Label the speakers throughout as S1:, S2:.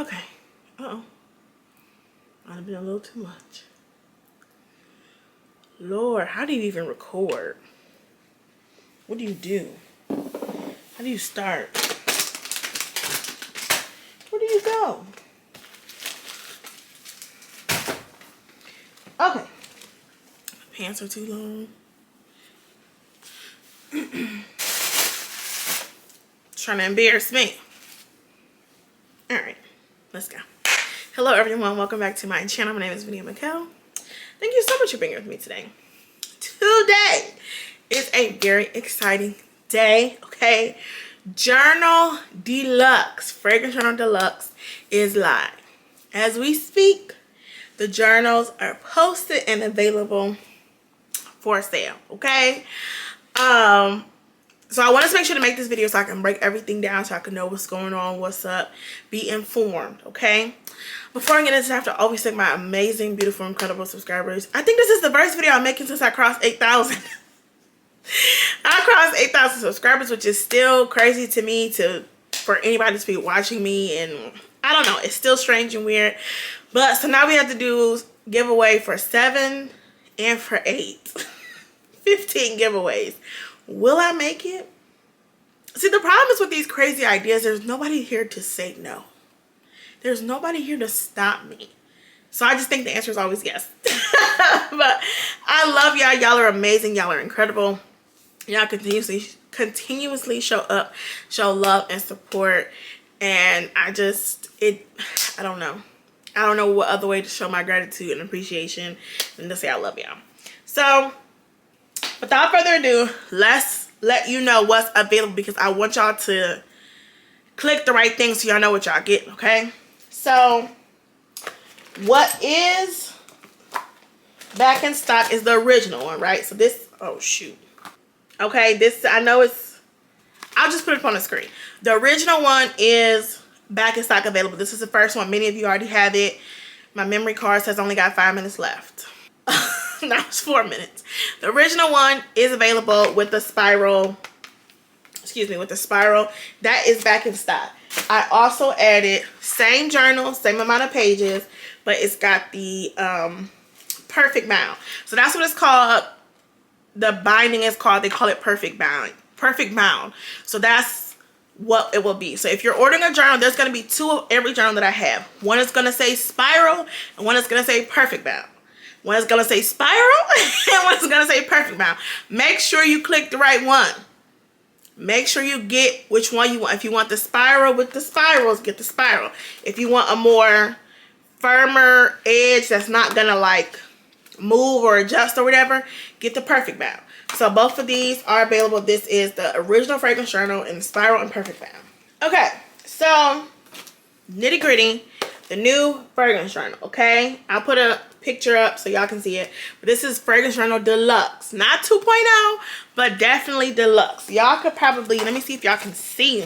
S1: Okay. Uh-oh. Might have been a little too much. Lord, how do you even record? What do you do? How do you start? Where do you go? Okay. Pants are too long. Trying to embarrass me. Alright, let's go. Hello everyone, welcome back to my channel. My name is vaniamickelle. Thank you so much for being with me today. Today is a very exciting day, okay? Journal Deluxe, Fragrance Journal Deluxe is live. As we speak, the journals are posted and available for sale, okay? So I wanted to make sure to make this video so I can break everything down so I can know what's going on, what's up, be informed, okay? Before I get into it, I have to always thank my amazing, beautiful, incredible subscribers. I think this is the first video I'm making since I crossed 8,000. I crossed 8,000 subscribers, which is still crazy to me for anybody to be watching me, and I don't know, it's still strange and weird. But so now we have to do giveaway for 7 and for 8. 15 giveaways. Will I make it? See, the problem is with these crazy ideas, there's nobody here to say no. There's nobody here to stop me. So I just think the answer is always yes. But I love y'all. Y'all are amazing. Y'all are incredible. Y'all continuously show up, show love and support. And I don't know. I don't know what other way to show my gratitude and appreciation than to say I love y'all. So without further ado, let's let you know what's available, because I want y'all to click the right thing so y'all know what y'all get, okay? So what is back in stock is the original one, right? So this, oh shoot. Okay, this, I know it's, I'll just put it up on the screen. The original one is back in stock available. This is the first one. Many of you already have it. My memory card says only got 5 minutes left. Now it's 4 minutes. The original one is available with the spiral, with the spiral. That is back in stock. I also added same journal, same amount of pages, but it's got the perfect bound. So that's what it's called. The binding is called, they call it perfect bound. Perfect bound. So that's what it will be. So if you're ordering a journal, there's going to be 2 of every journal that I have. One is going to say spiral and one is going to say perfect bound. One is going to say spiral and one is going to say perfect bound. Make sure you click the right one. Make sure you get which one you want. If you want the spiral with the spirals, get the spiral. If you want a more firmer edge that's not going to like move or adjust or whatever, get the perfect bound. So both of these are available. This is the original fragrance journal and the spiral and perfect bound. Okay, so nitty gritty, the new fragrance journal, okay? I'll put a picture up so y'all can see it. But this is Fragrance Journal Deluxe. Not 2.0, but definitely Deluxe. Y'all could probably, let me see if y'all can see.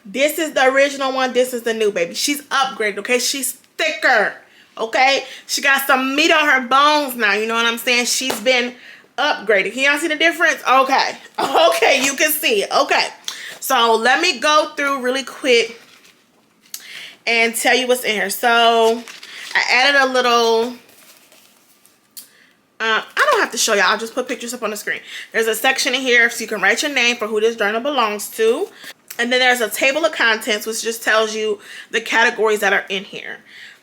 S1: This is the original one. This is the new baby. She's upgraded, okay? She's thicker, okay? She got some meat on her bones now. You know what I'm saying? She's been upgraded. Can y'all see the difference? Okay. Okay, you can see it. Okay. So let me go through really quick and tell you what's in here. So I added a little, I don't have to show y'all, I'll just put pictures up on the screen. There's a section in here so you can write your name for who this journal belongs to. And then there's a table of contents which just tells you the categories that are in here.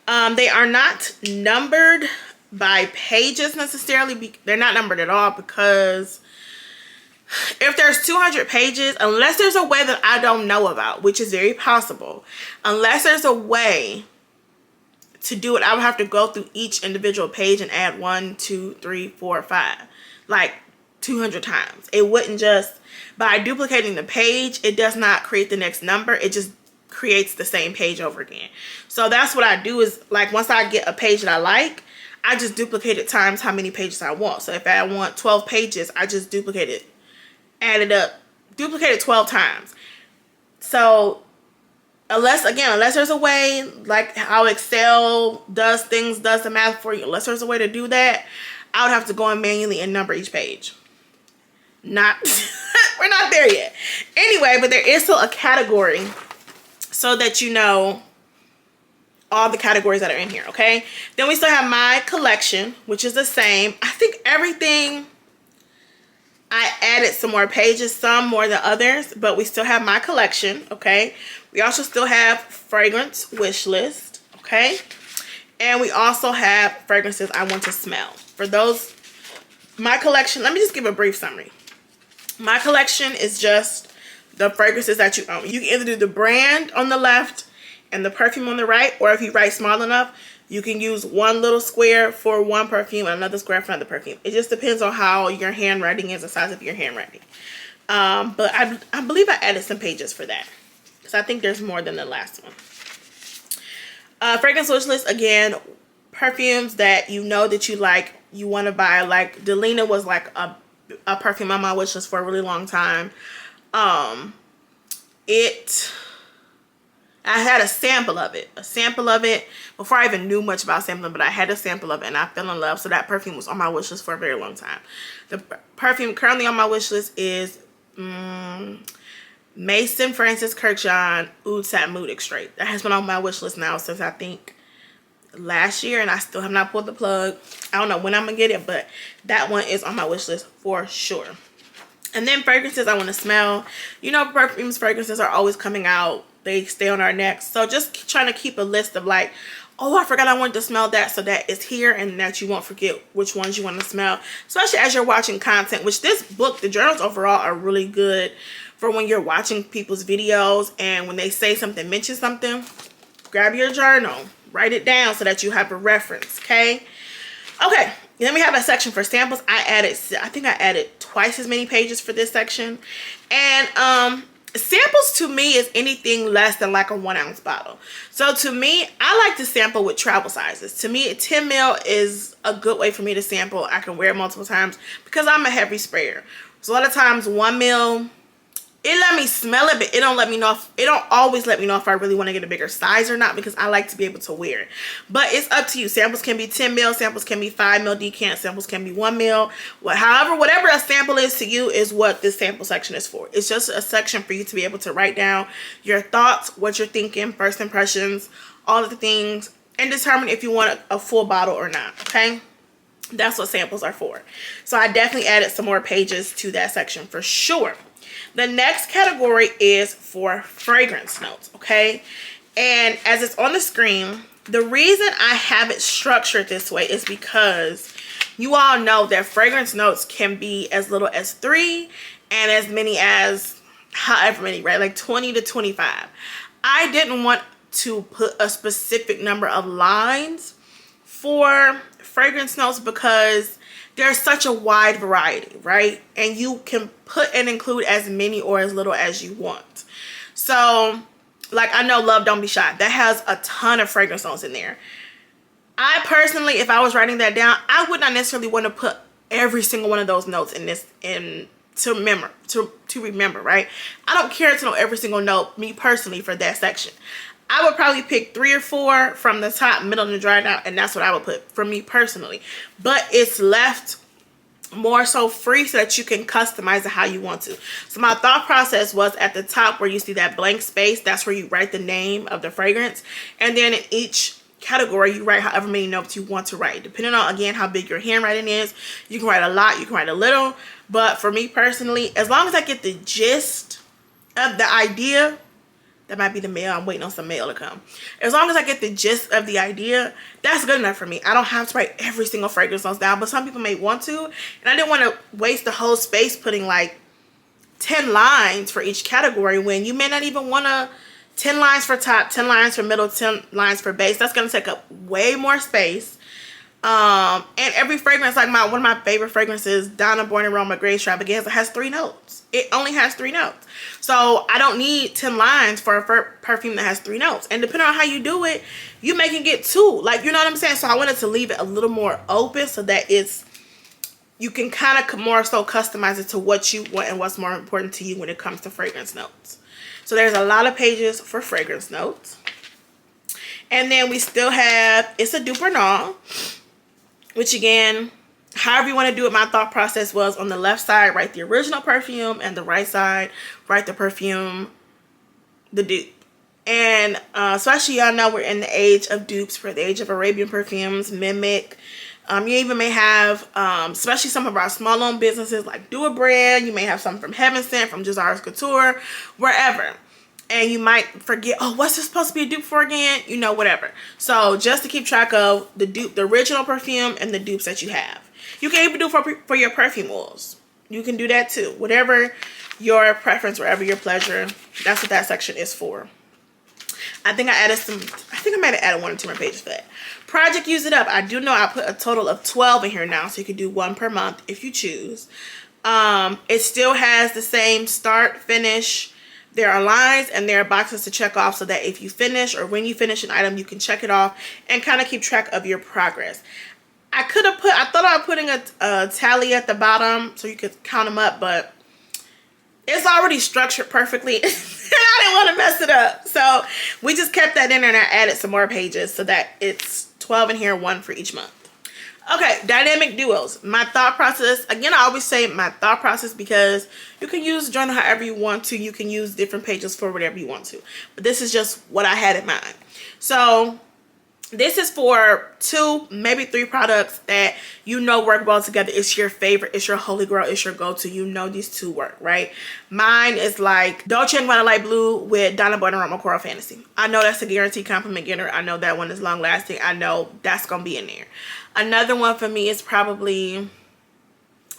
S1: They are not numbered by pages necessarily. They're not numbered at all, because if there's 200 pages, unless there's a way that I don't know about, which is very possible, unless there's a way to do it, I would have to go through each individual page and add 1, 2, 3, 4, 5, like 200 times. It wouldn't just, by duplicating the page, it does not create the next number. It just creates the same page over again. So that's what I do is, like, once I get a page that I like, I just duplicate it times how many pages I want. So if I want 12 pages, I just duplicate it, add it up, duplicate it 12 times. So unless there's a way, like how Excel does things, does the math for you, unless there's a way to do that, I would have to go in manually and number each page. Not, we're not there yet. Anyway, but there is still a category so that you know all the categories that are in here, okay? Then we still have my collection, which is the same. I think everything, I added some more pages, some more than others, but we still have my collection, okay? We also still have fragrance wish list, okay? And we also have fragrances I want to smell. For those, my collection, let me just give a brief summary. My collection is just the fragrances that you own. You can either do the brand on the left and the perfume on the right, or if you write small enough, you can use one little square for one perfume and another square for another perfume. It just depends on how your handwriting is, the size of your handwriting. But I believe I added some pages for that, because I think there's more than the last one. Fragrance wish list, again, perfumes that you know that you like, you want to buy. Like Delina was like a perfume on my wish list for a really long time. I had a sample of it before I even knew much about sampling, but I had a sample of it and I fell in love. So that perfume was on my wish list for a very long time. The perfume currently on my wish list is Mason Francis Kirkjohn Oud Satin Mood Extrait. That has been on my wish list now since I think last year, and I still have not pulled the plug. I don't know when I'm gonna get it, but that one is on my wish list for sure. And then fragrances I want to smell. You know, perfumes, fragrances are always coming out. They stay on our necks. So just trying to keep a list of like, oh, I forgot I wanted to smell that, so that is here, and that you won't forget which ones you want to smell, especially as you're watching content, which this book, the journals overall are really good for when you're watching people's videos, and when they say something, mention something, grab your journal, write it down so that you have a reference, okay? Okay, then we have a section for samples. I think I added twice as many pages for this section. And samples to me is anything less than like a 1 ounce bottle. So to me, I like to sample with travel sizes. To me, 10 ml is a good way for me to sample. I can wear it multiple times because I'm a heavy sprayer. So a lot of times 1 ml, it let me smell it, but it don't let me know if, it don't always let me know if I really want to get a bigger size or not, because I like to be able to wear it. But it's up to you. Samples can be 10 ml, samples can be 5 ml decant, samples can be 1 ml. However, whatever a sample is to you is what this sample section is for. It's just a section for you to be able to write down your thoughts, what you're thinking, first impressions, all of the things, and determine if you want a full bottle or not, okay? That's what samples are for. So I definitely added some more pages to that section for sure. The next category is for fragrance notes, okay? And as it's on the screen, the reason I have it structured this way is because you all know that fragrance notes can be as little as 3 and as many as however many, right? Like 20 to 25. I didn't want to put a specific number of lines for fragrance notes because there's such a wide variety, right? And you can put and include as many or as little as you want. So, like, I know Love Don't Be Shy. That has a ton of fragrance notes in there. I personally, if I was writing that down, I would not necessarily want to put every single one of those notes in this, to remember, right? I don't care to know every single note, me personally, for that section. I would probably pick 3 or 4 from the top, middle, and dry out, and that's what I would put for me personally. But it's left more so free so that you can customize it how you want to. So my thought process was at the top where you see that blank space, that's where you write the name of the fragrance. And then in each category, you write however many notes you want to write. Depending on, again, how big your handwriting is, you can write a lot, you can write a little. But for me personally, as long as I get the gist of the idea, that might be the mail. I'm waiting on some mail to come. As long as I get the gist of the idea, that's good enough for me. I don't have to write every single fragrance notes down, but some people may want to. And I didn't want to waste the whole space putting like 10 lines for each category when you may not even want to 10 lines for top, 10 lines for middle, 10 lines for base. That's going to take up way more space. And every fragrance, like one of my favorite fragrances, Donna Born and Roma Grey Extravaganza, has 3 notes. It only has 3 notes. So I don't need 10 lines for a perfume that has 3 notes. And depending on how you do it, you may can get 2. Like, you know what I'm saying? So I wanted to leave it a little more open so that you can kind of more so customize it to what you want and what's more important to you when it comes to fragrance notes. So there's a lot of pages for fragrance notes. And then we still have, it's a dupe or not, which again, however you want to do it, my thought process was on the left side, write the original perfume, and the right side, write the perfume, the dupe. And especially y'all know we're in the age of dupes, we're the age of Arabian perfumes, Mimic. You even may have, especially some of our small-owned businesses like Do a Brand. You may have some from Heaven Sent, from Jazara's Couture, wherever. And you might forget, oh, what's this supposed to be a dupe for again? You know, whatever. So just to keep track of the dupe, the original perfume, and the dupes that you have. You can even do for your perfume oils. You can do that too. Whatever your preference, wherever your pleasure. That's what that section is for. I think I added some, I think I might have added 1 or 2 more pages for that. Project Use It Up. I do know I put a total of 12 in here now, so you can do 1 per month if you choose. It still has the same start, finish. There are lines and there are boxes to check off so that if you finish or when you finish an item, you can check it off and kind of keep track of your progress. I thought I was putting a tally at the bottom so you could count them up, but it's already structured perfectly. I didn't want to mess it up. So we just kept that in there and I added some more pages so that it's 12 in here, 1 for each month. Okay, dynamic duos. My thought process, again, I always say my thought process because you can use the journal however you want to. You can use different pages for whatever you want to. But this is just what I had in mind. So this is for 2, maybe 3 products that you know work well together. It's your favorite, it's your holy grail, it's your go-to. You know these 2 work, right? Mine is like Dolce & Gabbana Light Blue with Donna Bonaroma Coral Fantasy. I know that's a guaranteed compliment getter. I know that one is long lasting. I know that's gonna be in there. Another one for me is probably,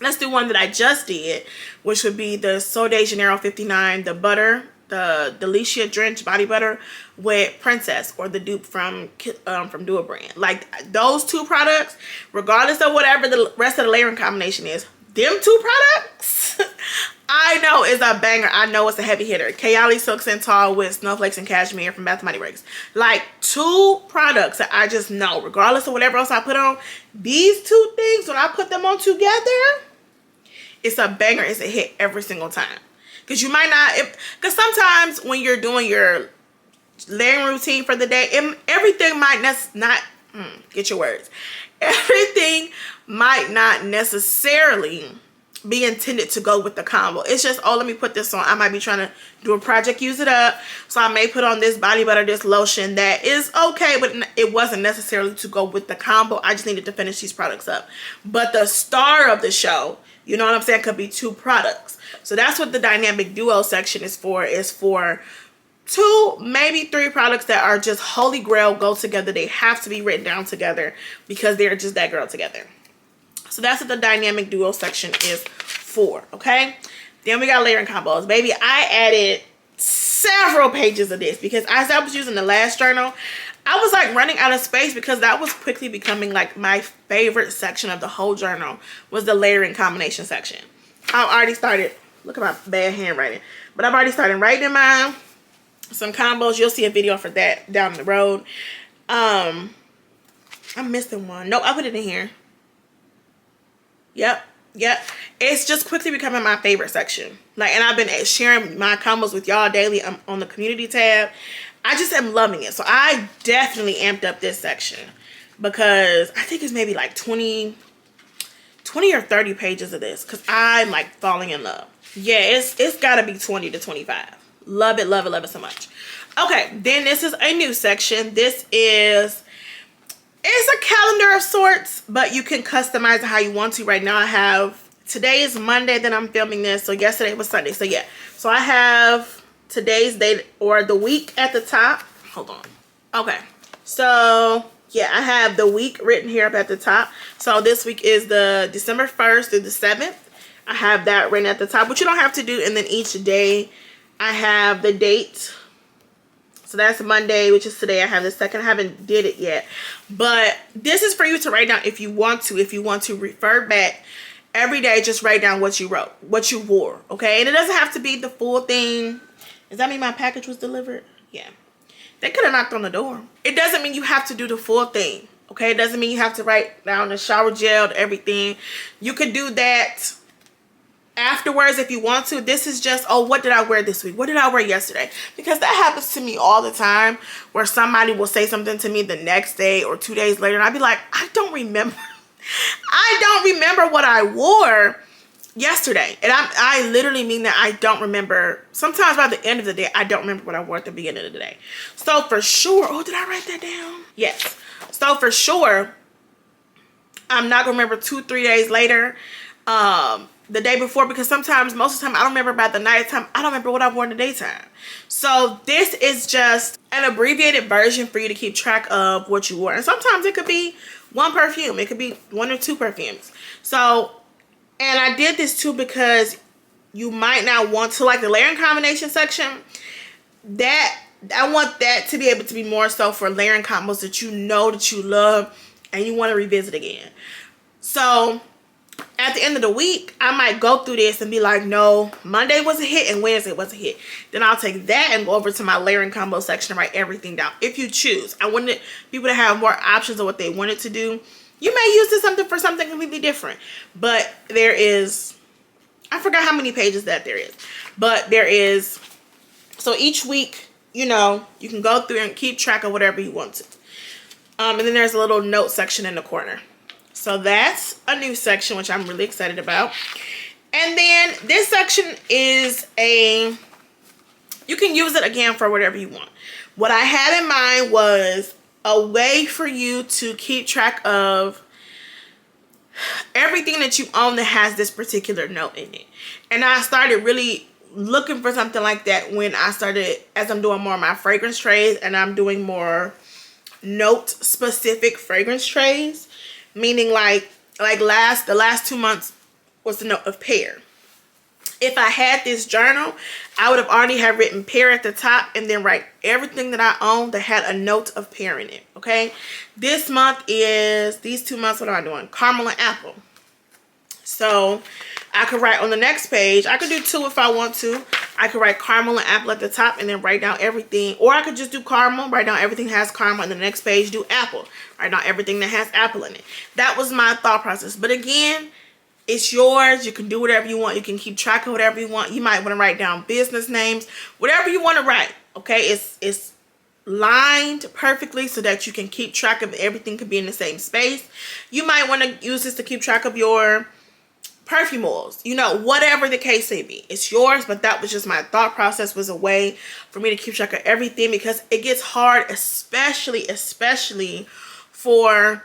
S1: let's do one that I just did, which would be the Sol de Janeiro 59, the butter, the Delicia Drench body butter with Princess, or the dupe from Do a Brand. Like those 2 products, regardless of whatever the rest of the layering combination is, them 2 products I know is a banger. I know it's a heavy hitter. Kayali Silk Santal with Snowflakes and Cashmere from Bath & Body Works. Like 2 products that I just know, regardless of whatever else I put on, these 2 things, when I put them on together, it's a banger. It's a hit every single time. Because you might not, because sometimes when you're doing your layering routine for the day, everything might not, get your words. Everything might not necessarily be intended to go with the combo. It's just, oh, let me put this on. I might be trying to do a project, use it up. So I may put on this body butter, this lotion that is okay, but it wasn't necessarily to go with the combo. I just needed to finish these products up. But the star of the show, you know what I'm saying, could be 2 products. So that's what the dynamic duo section is for 2, maybe 3 products that are just holy grail, go together. They have to be written down together because they're just that girl together. So that's what the dynamic duo section is for, okay? Then we got layering combos. Baby, I added several pages of this because as I was using the last journal, I was like running out of space because that was quickly becoming like my favorite section of the whole journal was the layering combination section. I've already started, look at my bad handwriting, but I've already started writing in mine. Some combos, you'll see a video for that down the road. I'm missing one. Nope, I put it in here. Yep. It's just quickly becoming my favorite section. Like, and I've been sharing my combos with y'all daily on the community tab. I just am loving it. So I definitely amped up this section because I think it's maybe like 20 or 30 pages of this because I'm like falling in love. Yeah, it's gotta be 20 to 25. Love it, love it, love it so much. Okay, then this is a new section. This is, it's a calendar of sorts, but you can customize it how you want to. Right now I have, today is Monday that I'm filming this, so yesterday was Sunday. So yeah, so I have today's date or the week at the top. Hold on. Okay, so yeah, I have the week written here up at the top. So this week is the December 1st through the 7th. I have that written at the top, which you don't have to do. And then each day I have the date. So that's Monday, which is today. I have the 2nd. I haven't did it yet. But this is for you to write down if you want to. If you want to refer back every day, just write down what you wrote, what you wore, okay? And it doesn't have to be the full thing. Does that mean my package was delivered? Yeah. They could have knocked on the door. It doesn't mean you have to do the full thing, okay? It doesn't mean you have to write down the shower gel, everything. You could do that afterwards if you want to. This is just, oh, what did I wear this week? What did I wear yesterday? Because that happens to me all the time where somebody will say something to me the next day or 2 days later and I'd be like, I don't remember. I don't remember what I wore. yesterday, and I literally mean that. I don't remember. Sometimes by the end of the day, I don't remember what I wore at the beginning of the day. So for sure, oh, did I write that down? Yes. So for sure, I'm not gonna remember 2-3 days later, the day before, because sometimes, most of the time, I don't remember about the nighttime. I don't remember what I wore in the daytime. So this is just an abbreviated version for you to keep track of what you wore. And sometimes it could be one perfume. It could be 1 or 2 perfumes. So, and I did this too because you might not want to, like the layering combination section, that I want that to be able to be more so for layering combos that you know that you love and you want to revisit again. So at the end of the week, I might go through this and be like, no, Monday was a hit and Wednesday was a hit. Then I'll take that and go over to my layering combo section and write everything down. If you choose, I wanted people to have more options of what they wanted to do. You may use this for something completely different, but there is, I forgot how many pages that there is, but there is, so each week, you know, you can go through and keep track of whatever you want to. And then there's a little note section in the corner. So that's a new section, which I'm really excited about. And then this section is you can use it again for whatever you want. What I had in mind was a way for you to keep track of everything that you own that has this particular note in it. And I started really looking for something like that when I started, as I'm doing more of my fragrance trays and I'm doing more note specific fragrance trays, meaning like the last 2 months was the note of pear. If I had this journal, I would have already have written pear at the top and then write everything that I own that had a note of pear in it. Okay, these 2 months, what am I doing? Caramel and apple. So I could write on the next page, I could do 2 if I want to. I could write caramel and apple at the top and then write down everything. Or I could just do caramel, write down everything that has caramel, and the next page do apple. Write down everything that has apple in it. That was my thought process. But again, it's yours. You can do whatever you want. You can keep track of whatever you want. You might want to write down business names, whatever you want to write. Okay, it's lined perfectly so that you can keep track of everything, could be in the same space. You might want to use this to keep track of your perfume oils, you know, whatever the case may be. It's yours, but that was just my thought process, was a way for me to keep track of everything, because it gets hard, especially for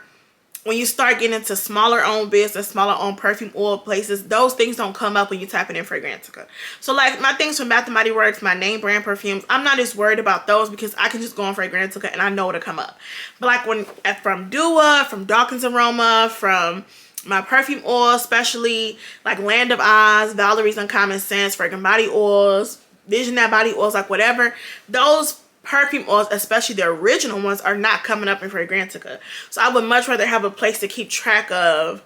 S1: when you start getting into smaller owned business, smaller owned perfume oil places. Those things don't come up when you type it in Fragrantica. So like my things from Bath & Body Works, my name brand perfumes, I'm not as worried about those because I can just go on Fragrantica and I know it'll come up. But like from Dua, from Dawkins Aroma, from my perfume oil, especially like Land of Oz, Valerie's Uncommon Scents, Fragrant Body Oils, Visionary Body Oils, like whatever, those perfume oils, especially the original ones, are not coming up in Fragrantica. So I would much rather have a place to keep track of,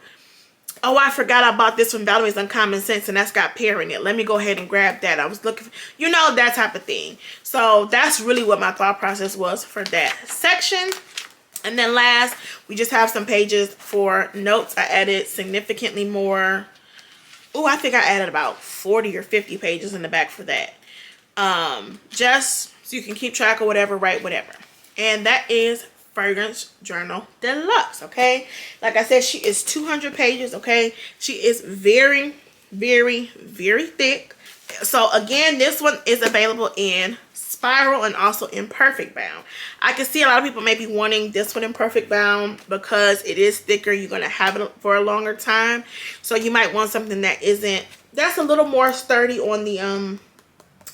S1: oh, I forgot I bought this from Valerie's Uncommon Scents and that's got pear in it. Let me go ahead and grab that. I was looking for, you know, that type of thing. So that's really what my thought process was for that section. And then last, we just have some pages for notes. I added significantly more. Oh, I think I added about 40 or 50 pages in the back for that. Just so you can keep track of whatever, write whatever. And that is Fragrance Journal Deluxe, okay? Like I said, she is 200 pages, okay? She is very, very, very thick. So again, this one is available in spiral and also in perfect bound. I can see a lot of people may be wanting this one in perfect bound because it is thicker. You're going to have it for a longer time. So you might want something that that's a little more sturdy on the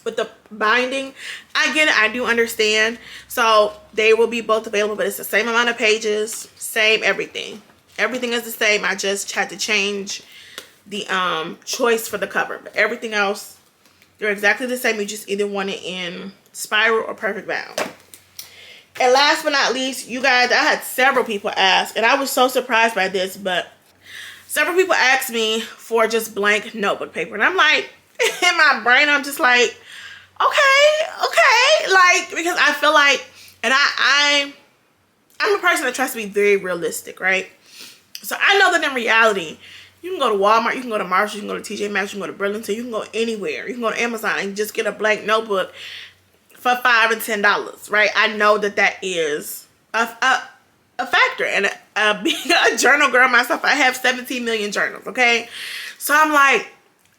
S1: with the binding. I get it, I do understand. So they will be both available, but it's the same amount of pages, same everything. Everything is the same. I just had to change the choice for the cover, but everything else, they're exactly the same. You just either want it in spiral or perfect bound. And last but not least, you guys, I had several people ask, and I was so surprised by this, but several people asked me for just blank notebook paper. And I'm like, in my brain, I'm just like, okay, like, because I feel like, and I'm a person that tries to be very realistic, right? So I know that in reality, you can go to Walmart, you can go to Marshall, you can go to TJ Maxx, you can go to Burlington, you can go anywhere. You can go to Amazon and just get a blank notebook for $5 and $10, right? I know that that is a factor. And being a journal girl myself, I have 17 million journals, okay? So I'm like,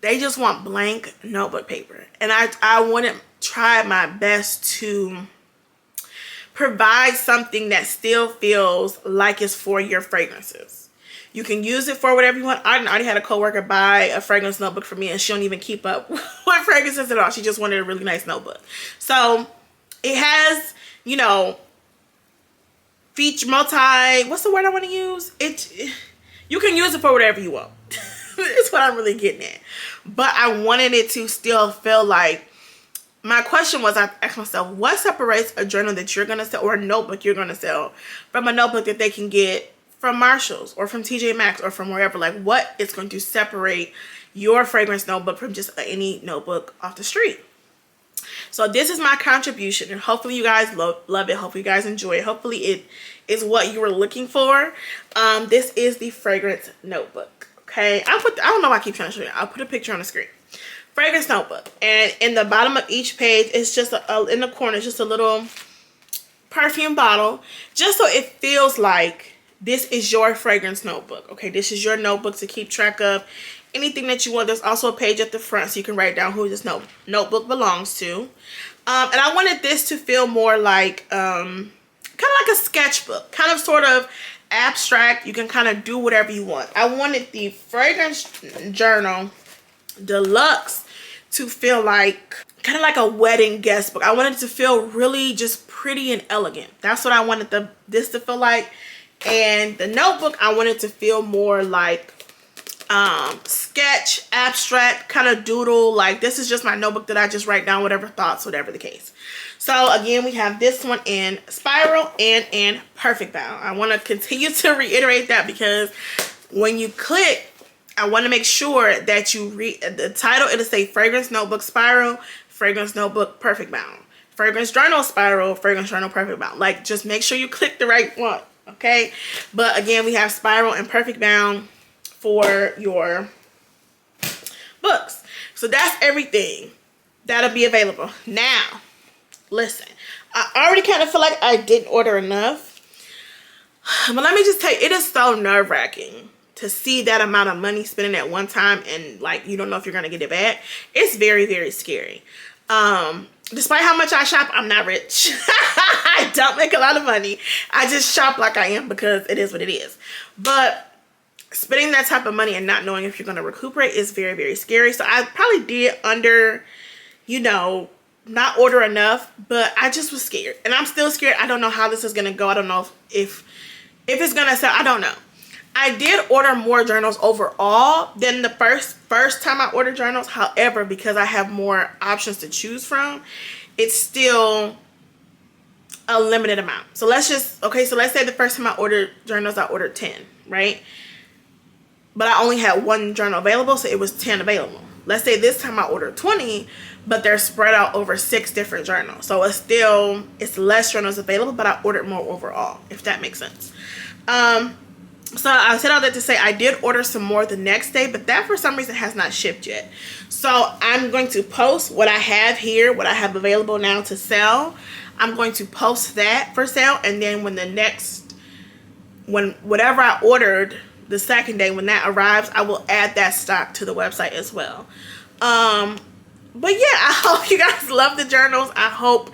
S1: they just want blank notebook paper. And I want to try my best to provide something that still feels like it's for your fragrances. You can use it for whatever you want. I already had a coworker buy a fragrance notebook for me, and she don't even keep up with fragrances at all. She just wanted a really nice notebook. So it has, you know, feature what's the word I want to use? You can use it for whatever you want. That's what I'm really getting at. But I wanted it to still feel like, my question was, I asked myself, what separates a journal that you're going to sell, or a notebook you're going to sell, from a notebook that they can get from Marshalls or from TJ Maxx or from wherever? Like, what is going to separate your fragrance notebook from just any notebook off the street? So this is my contribution, and hopefully you guys love it. Hopefully you guys enjoy it. Hopefully it is what you were looking for. This is the fragrance notebook. Okay, I don't know why I keep trying to show you. I'll put a picture on the screen. Fragrance notebook, and in the bottom of each page, it's just in the corner, it's just a little perfume bottle, just so it feels like this is your fragrance notebook. Okay, this is your notebook to keep track of anything that you want. There's also a page at the front so you can write down who this notebook belongs to. And I wanted this to feel more like kind of like a sketchbook, kind of sort of abstract. You can kind of do whatever you want. I wanted the fragrance journal Deluxe to feel like kind of like a wedding guest book. I wanted it to feel really just pretty and elegant. That's what I wanted this to feel like. And the notebook, I wanted to feel more like sketch, abstract, kind of doodle. Like, this is just my notebook that I just write down whatever thoughts, whatever the case. So again, we have this one in spiral and in perfect bound. I want to continue to reiterate that, because when you click, I want to make sure that you read the title. It'll say fragrance notebook spiral, fragrance notebook perfect bound, fragrance journal spiral, fragrance journal perfect bound. Like, just make sure you click the right one. Okay, but again, we have spiral and perfect bound for your books. So that's everything that'll be available. Now, listen, I already kind of feel like I didn't order enough, but let me just tell you, it is so nerve-wracking to see that amount of money spending at one time, and like, you don't know if you're gonna get it back. It's very, very scary. Despite how much I shop, I'm not rich. I don't make a lot of money. I just shop like I am because it is what it is. But spending that type of money and not knowing if you're going to recuperate is very, very scary. So I probably did not order enough, but I just was scared. And I'm still scared. I don't know how this is going to go. I don't know if it's going to sell. I don't know. I did order more journals overall than the first time I ordered journals. However, because I have more options to choose from, it's still a limited amount. So let's say the first time I ordered journals, I ordered 10, right? But I only had one journal available, so it was 10 available. Let's say this time I ordered 20, but they're spread out over 6 different journals. So it's less journals available, but I ordered more overall, if that makes sense. So I said all that to say I did order some more the next day, but that for some reason has not shipped yet. So I'm going to post what I have here, what I have available now to sell. I'm going to post that for sale, and then whatever I ordered the second day, when that arrives, I will add that stock to the website as well. But yeah, I hope you guys love the journals. I hope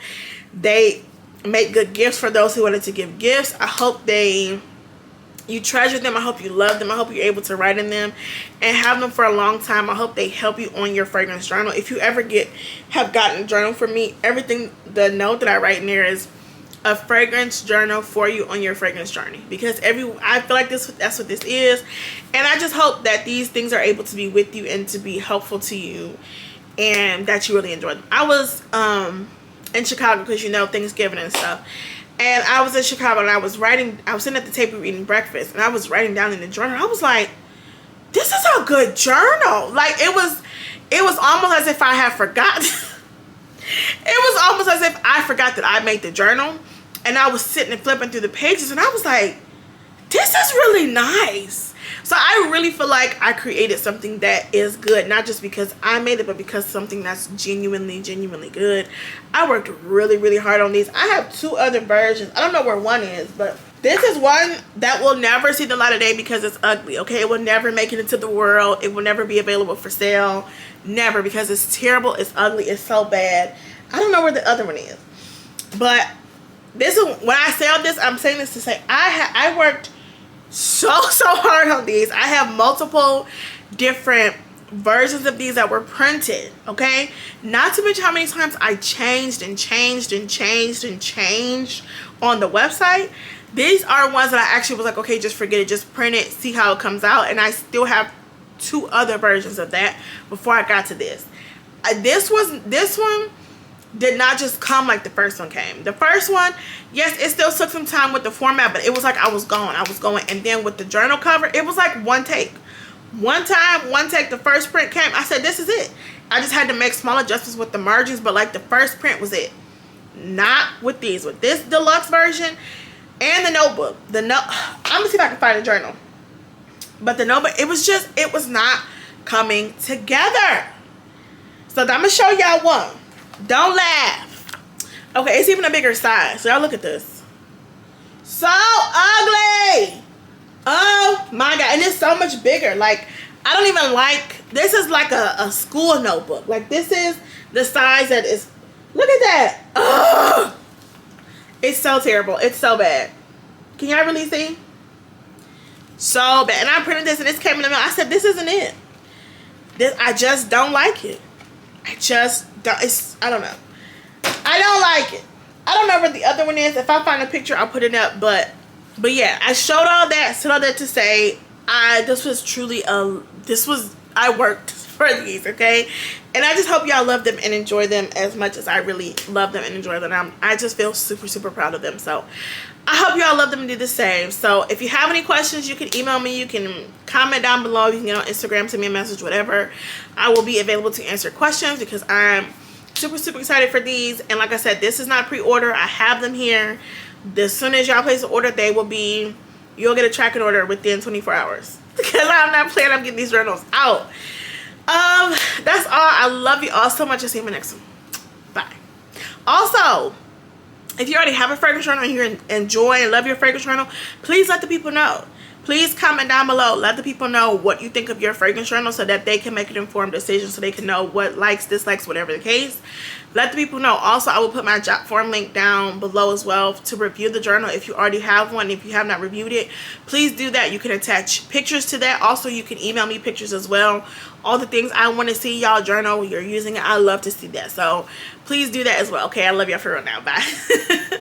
S1: they make good gifts for those who wanted to give gifts. I hope you treasure them. I hope you love them. I hope you're able to write in them and have them for a long time. I hope they help you on your fragrance journal. If you ever have gotten a journal from me, the note that I write in there is a fragrance journal for you on your fragrance journey, because I feel like that's what this is. And I just hope that these things are able to be with you and to be helpful to you, and that you really enjoy them. I was in Chicago because Thanksgiving and stuff. And I was in Chicago, and I was sitting at the table eating breakfast, and I was writing down in the journal. I was like, this is a good journal. Like, it was almost as if I had forgotten. It was almost as if I forgot that I made the journal, and I was sitting and flipping through the pages, and I was like, this is really nice. So I really feel like I created something that is good, not just because I made it, but because something that's genuinely good. I worked really hard on these. I have 2 other versions. I don't know where one is, but this is one that will never see the light of day because it's ugly, okay? It will never make it into the world. It will never be available for sale. Never, because it's terrible, it's ugly, it's so bad. I don't know where the other one is. But this is, when I say all this, I'm saying this to say I worked so hard on these. I have multiple different versions of these that were printed, okay? Not to mention how many times I changed on the website. These are ones that I actually was like, okay, just forget it, just print it, see how it comes out. And I still have 2 other versions of that before I got to this. This one did not just come like the first one came. The first one, yes, it still took some time with the format, but it was like I was going. And then with the journal cover, it was like one take. One time, one take, the first print came. I said, this is it. I just had to make small adjustments with the margins, but like the first print was it. Not with these. With this deluxe version and the notebook. I'm gonna see if I can find a journal. But the notebook, it was not coming together. So I'm gonna show y'all one. Don't laugh. Okay, it's even a bigger size. So y'all look at this. So ugly. Oh my god. And it's so much bigger. Like, I don't even like, this is like a school notebook. Like, this is the size that is, look at that. Ugh. It's so terrible. It's so bad. Can y'all really see? So bad. And I printed this and this came in the mail. I said, this isn't it. I just don't like it. I just don't. I don't know. I don't like it. I don't know where the other one is. If I find a picture, I'll put it up. But yeah, I showed all that, said all that to say, this was truly I worked for these, okay? And I just hope y'all love them and enjoy them as much as I really love them and enjoy them. I just feel super proud of them. So I hope y'all love them and do the same. So if you have any questions, you can email me. You can comment down below. You can get on Instagram, send me a message, whatever. I will be available to answer questions because I'm super excited for these. And like I said, this is not pre-order. I have them here. As soon as y'all place an order, you'll get a tracking order within 24 hours. Because I'm not planning on getting these journals out. That's all. I love you all so much. I'll see you in my next one. Bye. Also, if you already have a fragrance journal and you enjoy and love your fragrance journal, please let the people know. Please comment down below. Let the people know what you think of your fragrance journal so that they can make an informed decision, so they can know what likes, dislikes, whatever the case. Let the people know. Also, I will put my job form link down below as well to review the journal. If you already have one, if you have not reviewed it, please do that. You can attach pictures to that. Also, you can email me pictures as well. All the things I want to see y'all journal, you're using it. I love to see that. So please do that as well. Okay, I love y'all for real now. Bye.